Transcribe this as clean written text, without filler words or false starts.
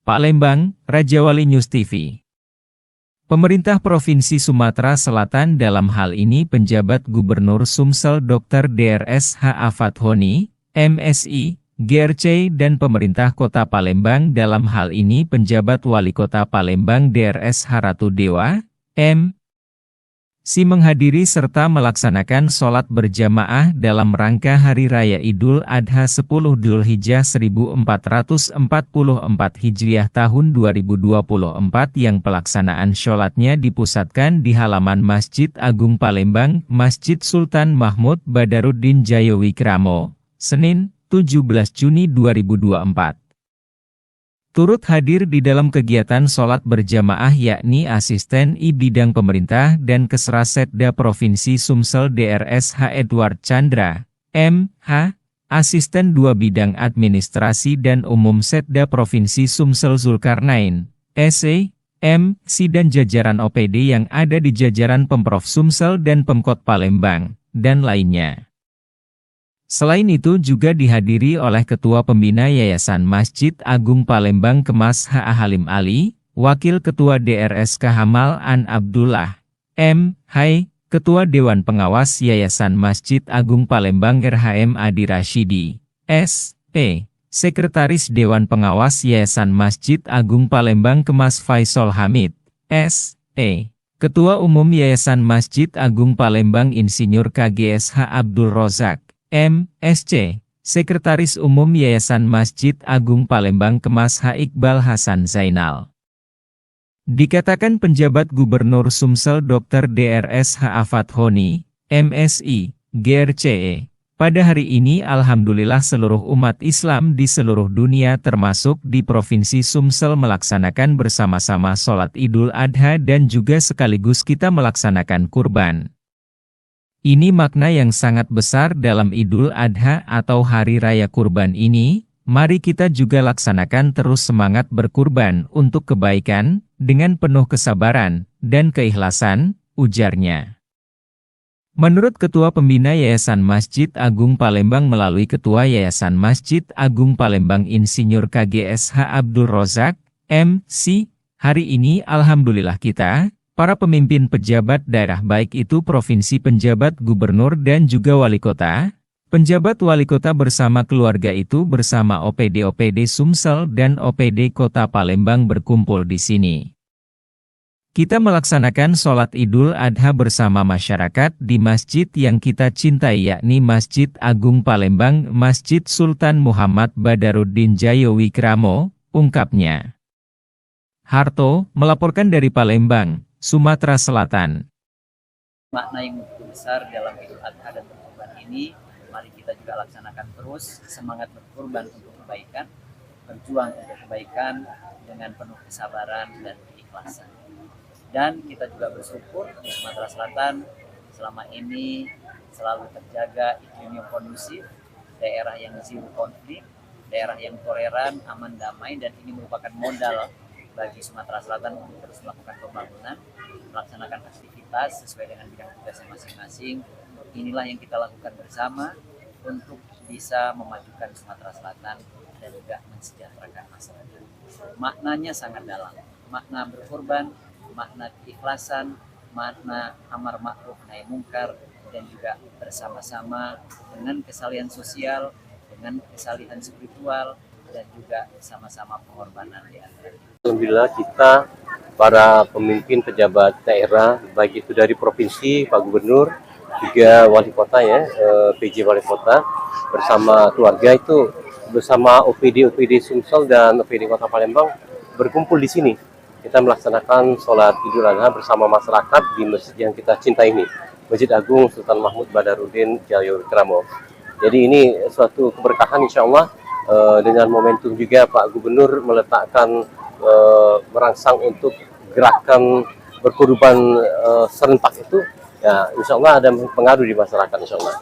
Palembang, Raja Wali News TV. Pemerintah Provinsi Sumatera Selatan dalam hal ini penjabat Gubernur Sumsel Dr. Drs. H. Fathoni, MSI, GRC dan pemerintah Kota Palembang dalam hal ini penjabat Wali Kota Palembang Drs. Haratu Dewa, M.Si menghadiri serta melaksanakan sholat berjamaah dalam rangka Hari Raya Idul Adha 10 Dzulhijjah 1444 Hijriah tahun 2024 yang pelaksanaan sholatnya dipusatkan di halaman Masjid Agung Palembang, Masjid Sultan Mahmud Badarudin Jayawikramo, Senin, 17 Juni 2024. Turut hadir di dalam kegiatan sholat berjamaah yakni Asisten I Bidang Pemerintah dan Kesrasetda Provinsi Sumsel Drs. H. Edward Chandra, M.H., Asisten 2 Bidang Administrasi dan Umum Setda Provinsi Sumsel Zulkarnain, S.E., M.Si dan jajaran OPD yang ada di jajaran Pemprov Sumsel dan Pemkot Palembang, dan lainnya. Selain itu juga dihadiri oleh Ketua Pembina Yayasan Masjid Agung Palembang Kemas H. Halim Ali, Wakil Ketua DRS Kahamal An Abdullah, M. Hai, Ketua Dewan Pengawas Yayasan Masjid Agung Palembang RHM Adi Rashidi, S. P. Sekretaris Dewan Pengawas Yayasan Masjid Agung Palembang Kemas Faisal Hamid, S. E. Ketua Umum Yayasan Masjid Agung Palembang Insinyur KGSH Abdul Rozak, M.Sc. Sekretaris Umum Yayasan Masjid Agung Palembang Kemas H. Iqbal Hasan Zainal. Dikatakan penjabat Gubernur Sumsel Dr. Drs. H. Fathoni, MSI, GRCE. Pada hari ini alhamdulillah seluruh umat Islam di seluruh dunia termasuk di Provinsi Sumsel melaksanakan bersama-sama sholat Idul Adha dan juga sekaligus kita melaksanakan kurban. Ini makna yang sangat besar dalam Idul Adha atau Hari Raya Kurban ini, mari kita juga laksanakan terus semangat berkurban untuk kebaikan, dengan penuh kesabaran, dan keikhlasan, ujarnya. Menurut Ketua Pembina Yayasan Masjid Agung Palembang melalui Ketua Yayasan Masjid Agung Palembang Insinyur KGSH Abdul Rozak, M.Si, hari ini alhamdulillah kita, para pemimpin pejabat daerah baik itu provinsi penjabat gubernur dan juga wali kota, penjabat wali kota bersama keluarga itu bersama OPD-OPD Sumsel dan OPD Kota Palembang berkumpul di sini. Kita melaksanakan sholat Idul Adha bersama masyarakat di masjid yang kita cintai yakni Masjid Agung Palembang Masjid Sultan Muhammad Badarudin Jayawikramo, ungkapnya. Harto, melaporkan dari Palembang, Sumatera Selatan. Makna yang begitu besar dalam Idul Adha dan berkurban ini, mari kita juga laksanakan terus semangat berkurban untuk kebaikan, berjuang untuk kebaikan dengan penuh kesabaran dan keikhlasan. Dan kita juga bersyukur di Sumatera Selatan selama ini selalu terjaga iklim yang kondusif, daerah yang zero konflik, daerah yang toleran, aman, damai, dan ini merupakan modal bagi Sumatera Selatan untuk terus melakukan pembangunan, melaksanakan aktivitas sesuai dengan bidang tugasnya masing-masing. Inilah yang kita lakukan bersama untuk bisa memajukan Sumatera Selatan dan juga mensejahterakan masyarakat. Maknanya sangat dalam, makna berkorban, makna keikhlasan, makna amar ma'ruf nahi mungkar, dan juga bersama-sama dengan kesalihan sosial, dengan kesalihan spiritual, dan juga sama-sama pengorbanan di antara kita. Alhamdulillah kita para pemimpin pejabat daerah baik itu dari provinsi, Pak Gubernur, juga wali kota ya, PJ wali kota bersama keluarga itu bersama OPD Sumsel dan OPD Kota Palembang berkumpul di sini. Kita melaksanakan sholat Idul Adha bersama masyarakat di masjid yang kita cintai ini, Masjid Agung Sultan Mahmud Badarudin Jayawikramo. Jadi ini suatu keberkahan insya Allah. Dengan momentum juga Pak Gubernur meletakkan merangsang untuk gerakan berkurban serentak itu, ya insya Allah ada pengaruh di masyarakat insya Allah.